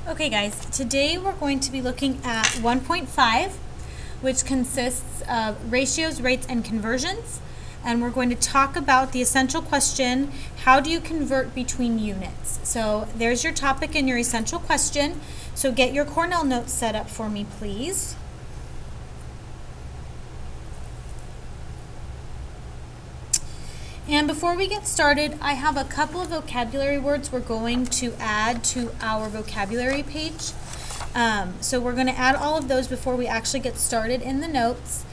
Okay guys, today we're going to be looking at 1.5, which consists of ratios, rates, and conversions. And we're going to talk about the essential question, how do you convert between units? So there's your topic and your essential question. So get your Cornell notes set up for me, please. And before we get started, I have a couple of vocabulary words we're going to add to our vocabulary page. So we're going to add all of those before we actually get started in the notes.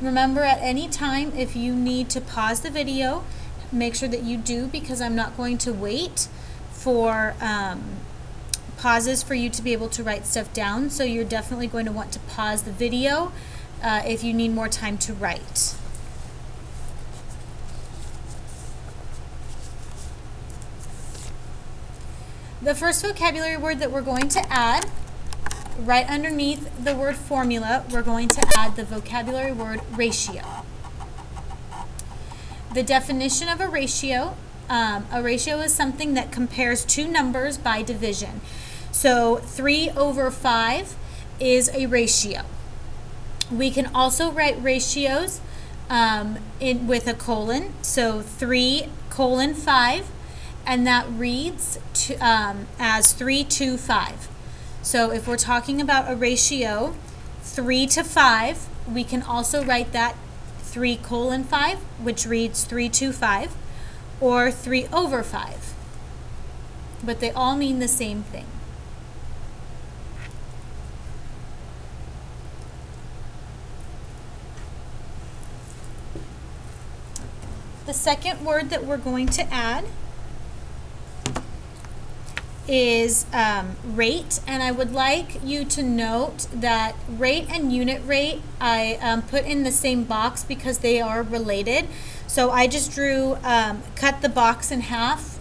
Remember, at any time, if you need to pause the video, make sure that you do, because I'm not going to wait for pauses for you to be able to write stuff down. So you're definitely going to want to pause the video if you need more time to write. The first vocabulary word that we're going to add, right underneath the word formula, we're going to add the vocabulary word ratio. The definition of a ratio is something that compares two numbers by division. So 3/5 is a ratio. We can also write ratios with a colon, so 3:5. And that reads as 3:5. So if we're talking about a ratio 3:5, we can also write that 3:5, which reads 3:5, or 3/5. But they all mean the same thing. The second word that we're going to add is rate, and I would like you to note that rate and unit rate I put in the same box because they are related. So I just cut the box in half,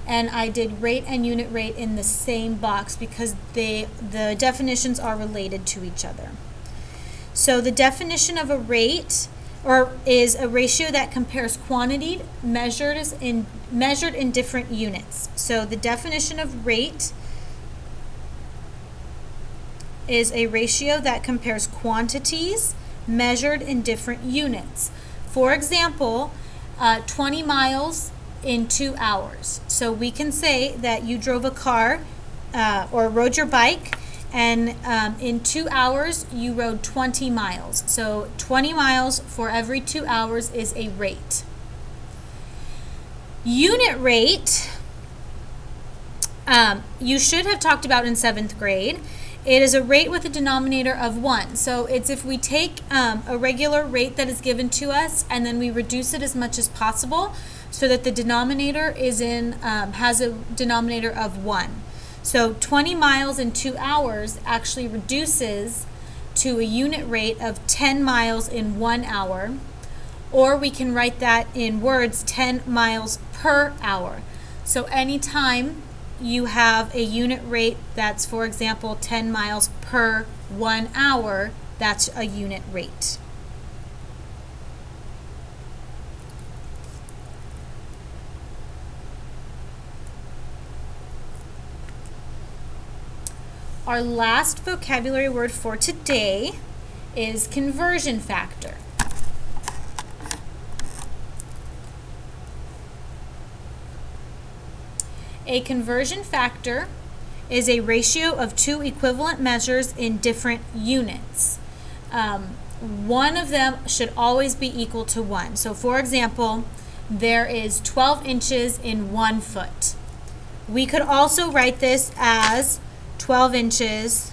and I did rate and unit rate in the same box because the definitions are related to each other. So the definition of a rate is a ratio that compares quantity measured in different units. So the definition of rate is a ratio that compares quantities measured in different units. For example, 20 miles in 2 hours. So we can say that you drove a car or rode your bike, and in 2 hours you rode 20 miles. So 20 miles for every 2 hours is a rate. Unit rate, you should have talked about in 7th grade. It is a rate with a denominator of 1. So it's if we take a regular rate that is given to us and then we reduce it as much as possible so that the denominator has a denominator of 1. So 20 miles in 2 hours actually reduces to a unit rate of 10 miles in 1 hour, or we can write that in words, 10 miles per hour. So anytime you have a unit rate that's, for example, 10 miles per 1 hour, that's a unit rate. Our last vocabulary word for today is conversion factor. A conversion factor is a ratio of two equivalent measures in different units. One of them should always be equal to 1. So for example, there is 12 inches in 1 foot. We could also write this as 12 inches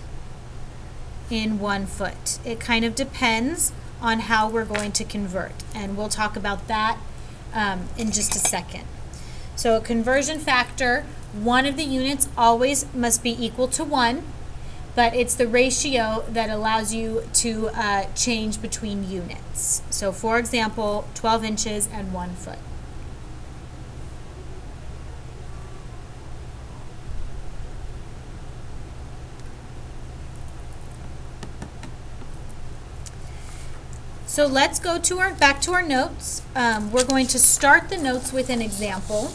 in 1 foot. It kind of depends on how we're going to convert, and we'll talk about that in just a second. So a conversion factor, one of the units always must be equal to 1, but it's the ratio that allows you to change between units. So for example, 12 inches and 1 foot. So let's go back to our notes. We're going to start the notes with an example.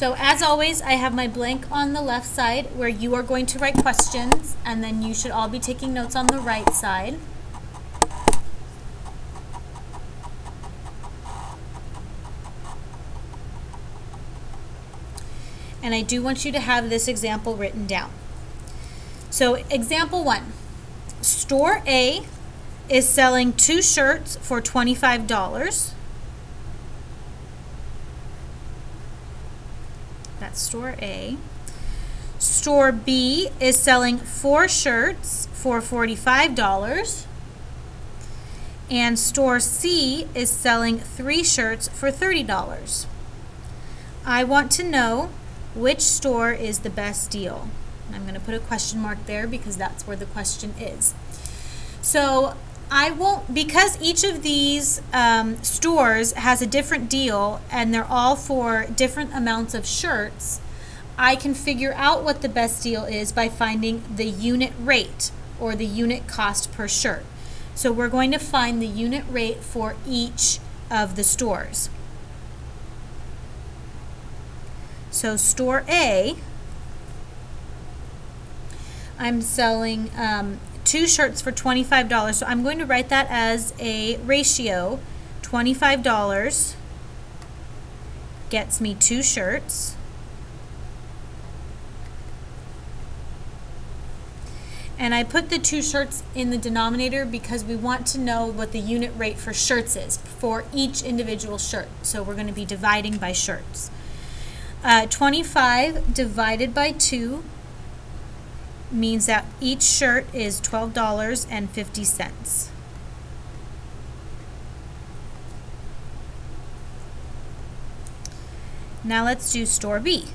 So as always, I have my blank on the left side where you are going to write questions, and then you should all be taking notes on the right side. And I do want you to have this example written down. So example 1, store A is selling 2 shirts for $25. That's store A. Store B is selling 4 shirts for $45. And store C is selling 3 shirts for $30. I want to know which store is the best deal. I'm going to put a question mark there because that's where the question is. So because each of these stores has a different deal and they're all for different amounts of shirts, I can figure out what the best deal is by finding the unit rate or the unit cost per shirt. So we're going to find the unit rate for each of the stores. So store A, I'm selling 2 shirts for $25. So I'm going to write that as a ratio. $25 gets me 2 shirts. And I put the 2 shirts in the denominator because we want to know what the unit rate for shirts is for each individual shirt. So we're going to be dividing by shirts. 25 divided by 2 means that each shirt is $12.50. Now let's do store B.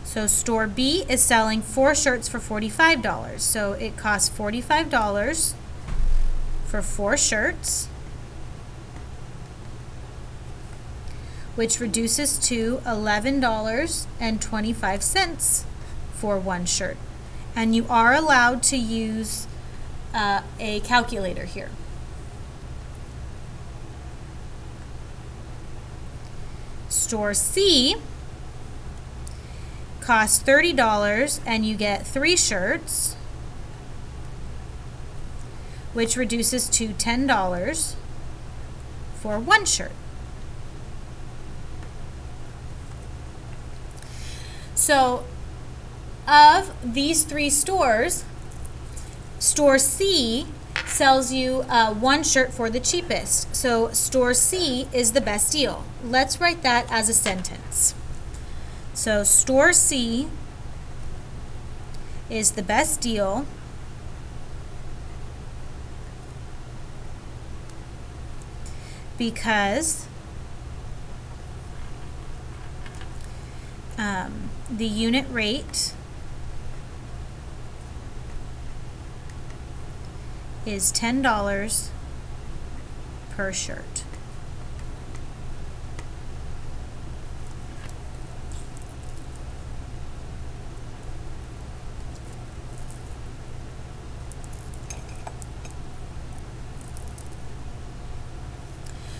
So store B is selling 4 shirts for $45. So it costs $45 for 4 shirts, which reduces to $11.25 for 1 shirt. And you are allowed to use a calculator here. Store C costs $30 and you get 3 shirts, which reduces to $10 for 1 shirt. So of these 3 stores, store C sells you 1 shirt for the cheapest. So store C is the best deal. Let's write that as a sentence. So store C is the best deal because the unit rate is $10 per shirt.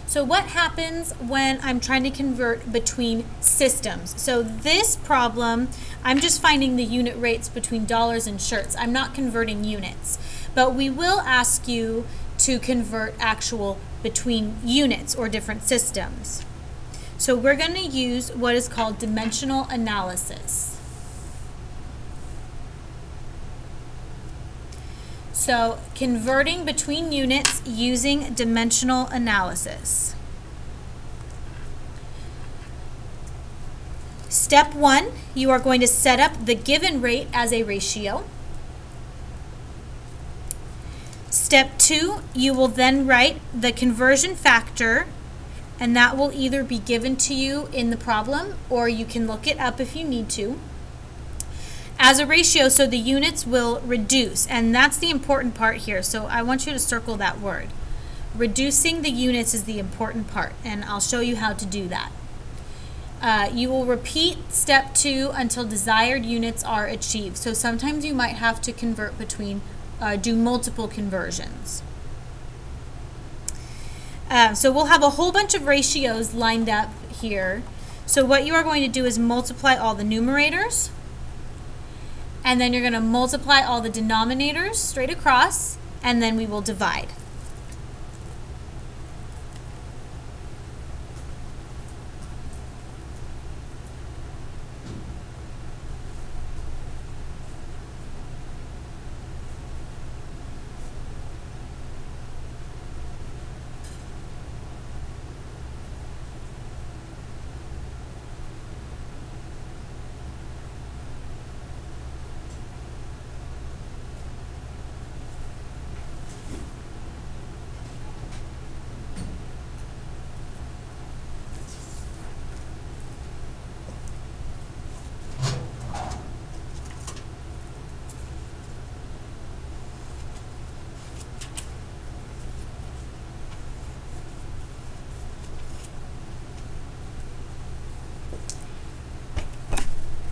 So what happens when I'm trying to convert between systems? So this problem, I'm just finding the unit rates between dollars and shirts. I'm not converting units. But we will ask you to convert actual between units or different systems. So we're going to use what is called dimensional analysis. So converting between units using dimensional analysis. Step 1, you are going to set up the given rate as a ratio. Step 2, you will then write the conversion factor, and that will either be given to you in the problem or you can look it up if you need to, as a ratio, so the units will reduce, and that's the important part here. So I want you to circle that word. Reducing the units is the important part, and I'll show you how to do that. You will repeat step 2 until desired units are achieved. So sometimes you might have to convert between, do multiple conversions. So we'll have a whole bunch of ratios lined up here. So what you are going to do is multiply all the numerators, and then you're going to multiply all the denominators straight across, and then we will divide.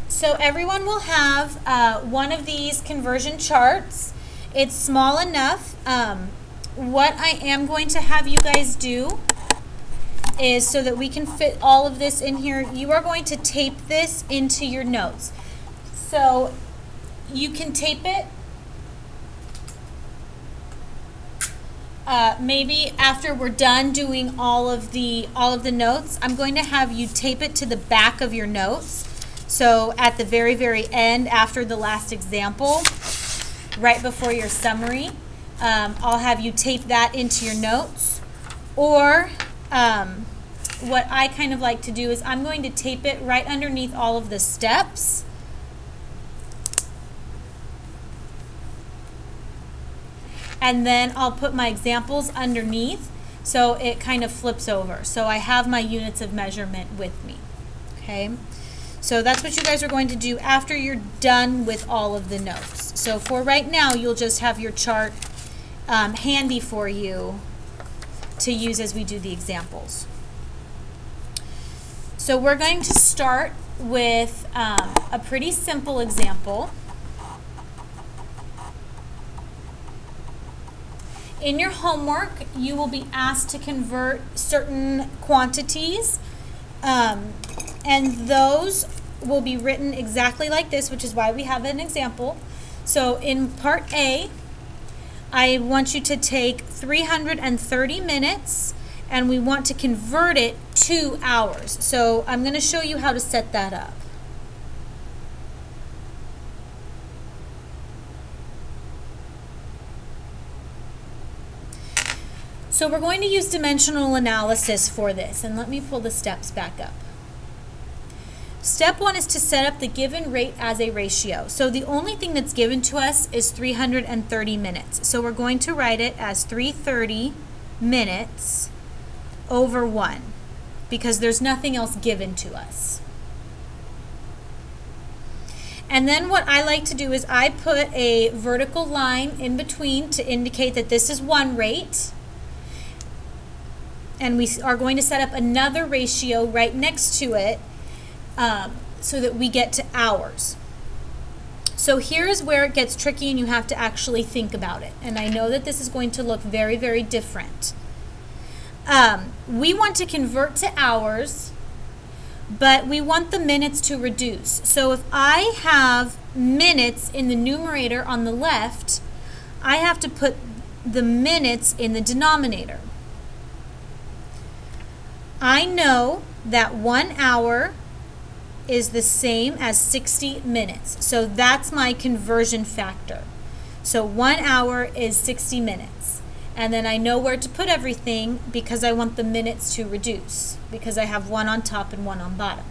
So everyone will have one of these conversion charts. It's small enough. What I am going to have you guys do is, so that we can fit all of this in here, you are going to tape this into your notes. So you can tape it maybe after we're done doing all of the notes. I'm going to have you tape it to the back of your notes. So at the very, very end, after the last example, right before your summary, I'll have you tape that into your notes. Or what I kind of like to do is I'm going to tape it right underneath all of the steps. And then I'll put my examples underneath so it kind of flips over. So I have my units of measurement with me. Okay? So that's what you guys are going to do after you're done with all of the notes. So for right now, you'll just have your chart handy for you to use as we do the examples. So we're going to start with a pretty simple example. In your homework, you will be asked to convert certain quantities, and those will be written exactly like this, which is why we have an example. So in part A, I want you to take 330 minutes, and we want to convert it to hours. So I'm going to show you how to set that up. So we're going to use dimensional analysis for this, and let me pull the steps back up. Step 1 is to set up the given rate as a ratio. So the only thing that's given to us is 330 minutes. So we're going to write it as 330 minutes over 1, because there's nothing else given to us. And then what I like to do is I put a vertical line in between to indicate that this is one rate. And we are going to set up another ratio right next to it so that we get to hours. So here's where it gets tricky and you have to actually think about it. And I know that this is going to look very, very different. We want to convert to hours, but we want the minutes to reduce. So if I have minutes in the numerator on the left, I have to put the minutes in the denominator. I know that 1 hour is the same as 60 minutes. So that's my conversion factor. So 1 hour is 60 minutes. And then I know where to put everything because I want the minutes to reduce, because I have one on top and one on bottom.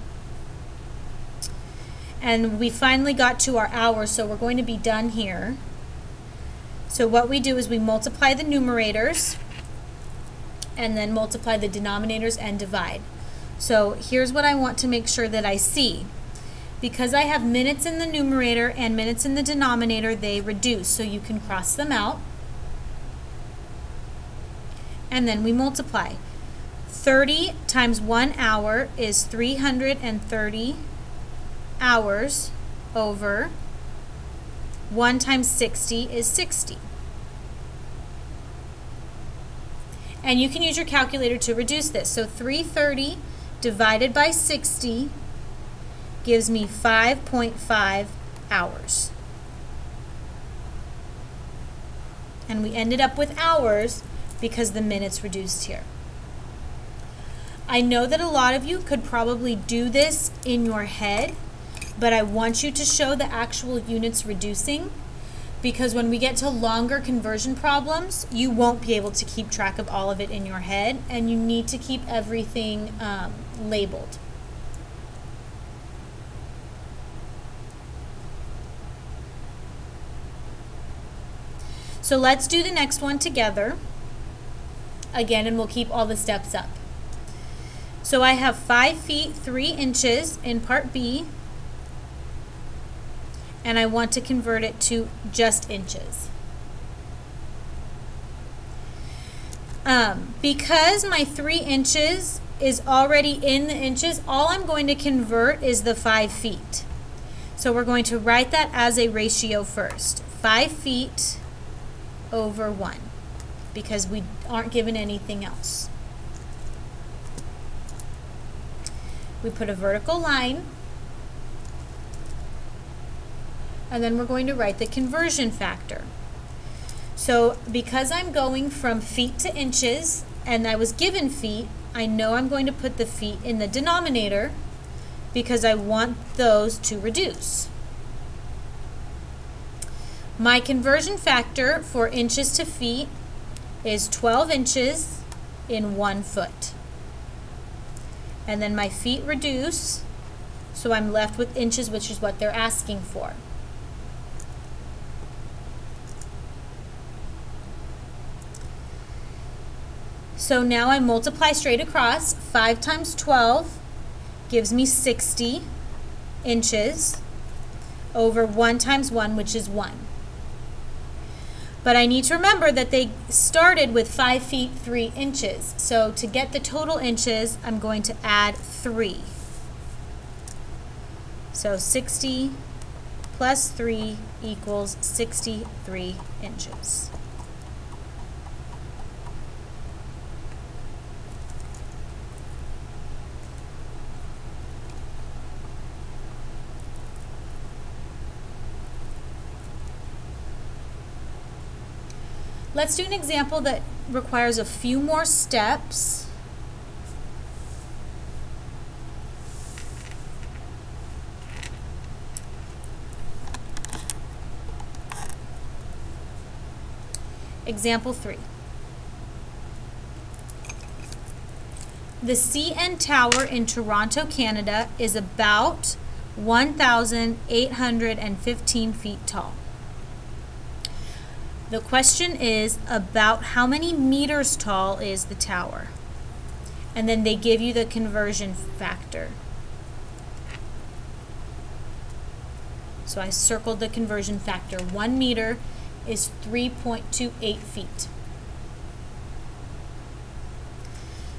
And we finally got to our hour, so we're going to be done here. So what we do is we multiply the numerators and then multiply the denominators and divide. So here's what I want to make sure that I see. Because I have minutes in the numerator and minutes in the denominator, they reduce, so you can cross them out. And then we multiply. 30 times 1 hour is 330 hours over 1 times 60 is 60. And you can use your calculator to reduce this. So 330 divided by 60 gives me 5.5 hours. And we ended up with hours because the minutes reduced here. I know that a lot of you could probably do this in your head, but I want you to show the actual units reducing, because when we get to longer conversion problems, you won't be able to keep track of all of it in your head, and you need to keep everything labeled. So let's do the next one together again, and we'll keep all the steps up. So I have 5 feet 3 inches in part B, and I want to convert it to just inches. Because my 3 inches is already in the inches, all I'm going to convert is the 5 feet. So we're going to write that as a ratio first. 5 feet over 1, because we aren't given anything else. We put a vertical line, and then we're going to write the conversion factor. So because I'm going from feet to inches, and I was given feet, I know I'm going to put the feet in the denominator because I want those to reduce. My conversion factor for inches to feet is 12 inches in 1 foot. And then my feet reduce, so I'm left with inches, which is what they're asking for. So now I multiply straight across. 5 times 12 gives me 60 inches over 1 times 1, which is 1. But I need to remember that they started with 5 feet 3 inches. So to get the total inches, I'm going to add 3. So 60 plus 3 equals 63 inches. Let's do an example that requires a few more steps. Example 3. The CN Tower in Toronto, Canada is about 1,815 feet tall. The question is about how many meters tall is the tower? And then they give you the conversion factor. So I circled the conversion factor. 1 meter is 3.28 feet.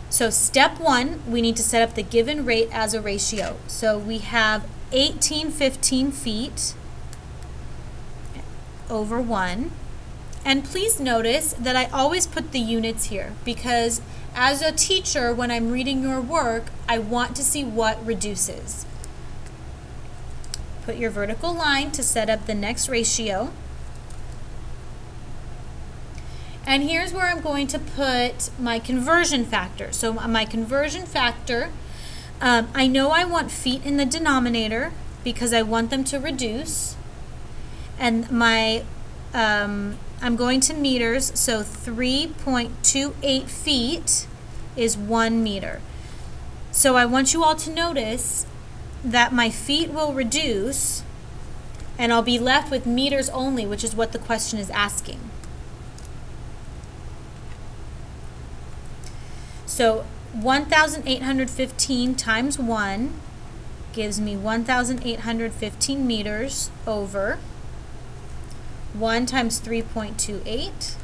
So step 1, we need to set up the given rate as a ratio. So we have 1815 feet over 1. And please notice that I always put the units here, because as a teacher, when I'm reading your work, I want to see what reduces. Put your vertical line to set up the next ratio. And here's where I'm going to put my conversion factor. So my conversion factor, I know I want feet in the denominator because I want them to reduce. And my I'm going to meters, so 3.28 feet is 1 meter. So I want you all to notice that my feet will reduce, and I'll be left with meters only, which is what the question is asking. So 1,815 times 1 gives me 1,815 meters over 1 times 3.28.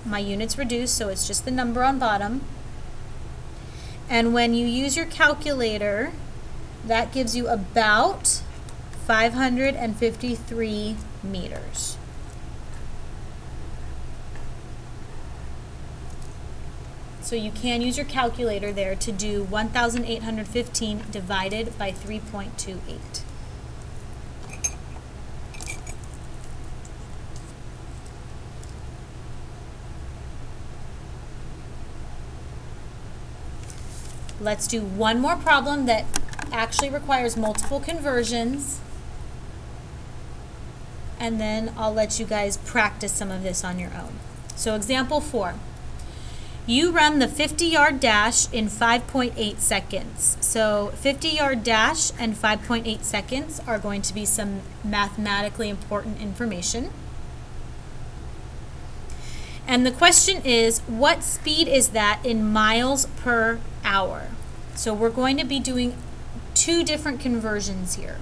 My units reduce, so it's just the number on bottom. And when you use your calculator, that gives you about 553 meters. So you can use your calculator there to do 1,815 divided by 3.28. Let's do one more problem that actually requires multiple conversions, and then I'll let you guys practice some of this on your own. So example 4. You run the 50-yard dash in 5.8 seconds. So 50-yard dash and 5.8 seconds are going to be some mathematically important information. And the question is, what speed is that in miles per hour? So we're going to be doing two different conversions here.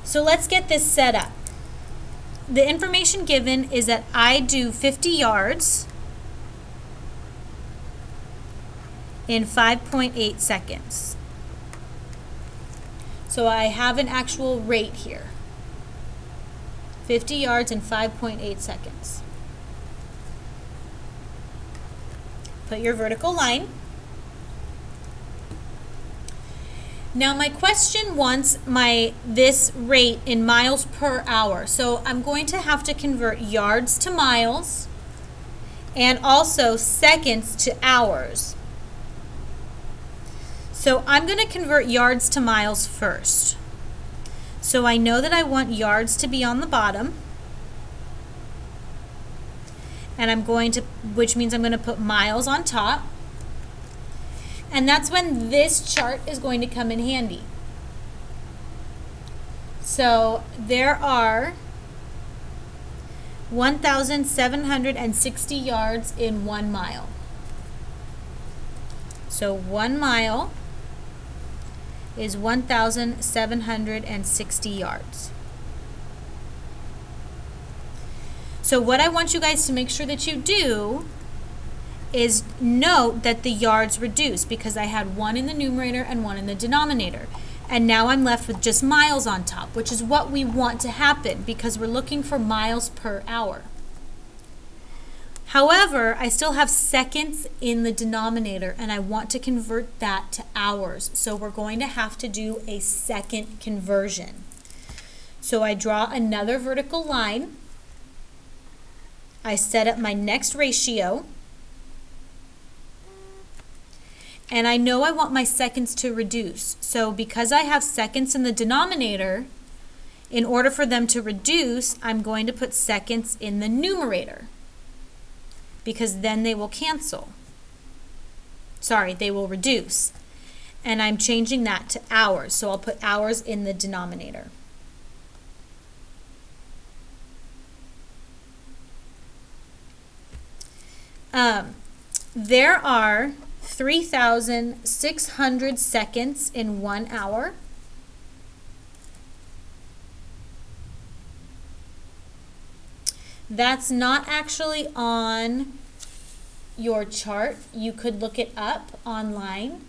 So let's get this set up. The information given is that I do 50 yards in 5.8 seconds. So I have an actual rate here. 50 yards in 5.8 seconds. Put your vertical line. Now my question wants this rate in miles per hour. So I'm going to have to convert yards to miles and also seconds to hours. So I'm going to convert yards to miles first. So I know that I want yards to be on the bottom. And which means I'm going to put miles on top. And that's when this chart is going to come in handy. So there are 1,760 yards in 1 mile. So 1 mile is 1,760 yards. So what I want you guys to make sure that you do is note that the yards reduce because I had 1 in the numerator and 1 in the denominator. And now I'm left with just miles on top, which is what we want to happen because we're looking for miles per hour. However, I still have seconds in the denominator and I want to convert that to hours. So we're going to have to do a second conversion. So I draw another vertical line. I set up my next ratio. And I know I want my seconds to reduce. So because I have seconds in the denominator, in order for them to reduce, I'm going to put seconds in the numerator. Because then they will cancel. Sorry, they will reduce. And I'm changing that to hours. So I'll put hours in the denominator. There are 3,600 seconds in 1 hour. That's not actually on your chart. You could look it up online,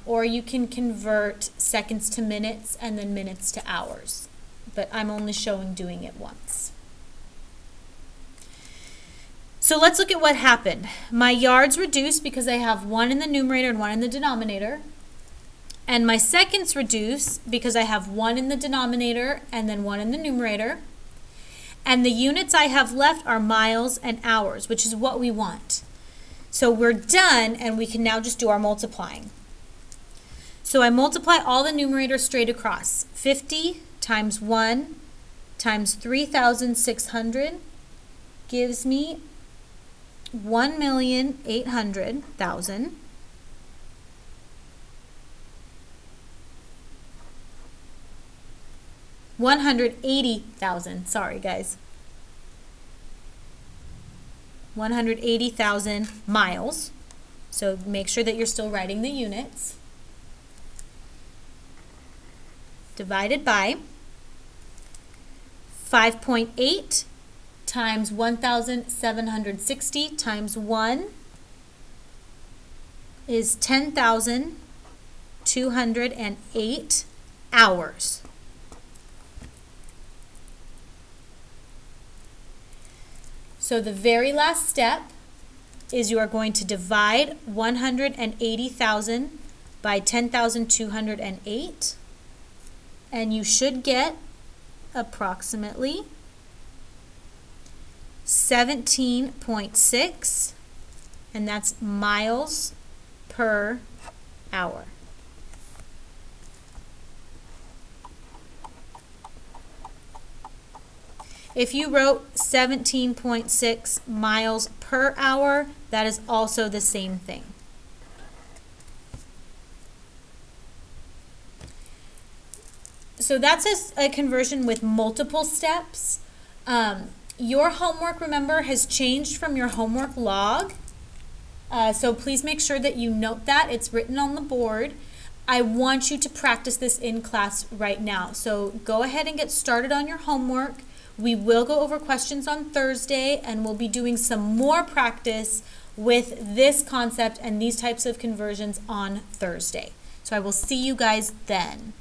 or you can convert seconds to minutes and then minutes to hours. But I'm only showing doing it once. So let's look at what happened. My yards reduced because I have 1 in the numerator and 1 in the denominator. And my seconds reduce because I have 1 in the denominator and then 1 in the numerator. And the units I have left are miles and hours, which is what we want. So we're done and we can now just do our multiplying. So I multiply all the numerators straight across. 50 times 1 times 3,600 gives me 1,800,000. $180,000. Sorry, guys. 180,000 miles. So make sure that you're still writing the units. Divided by 5.8 times 1,760 times 1 is 10,208 hours. So the very last step is you are going to divide 180,000 by 10,208, and you should get approximately 17.6, and that's miles per hour. If you wrote 17.6 miles per hour, that is also the same thing. So that's a conversion with multiple steps. Your homework, remember, has changed from your homework log. So please make sure that you note that. It's written on the board. I want you to practice this in class right now. So go ahead and get started on your homework. We will go over questions on Thursday, and we'll be doing some more practice with this concept and these types of conversions on Thursday. So I will see you guys then.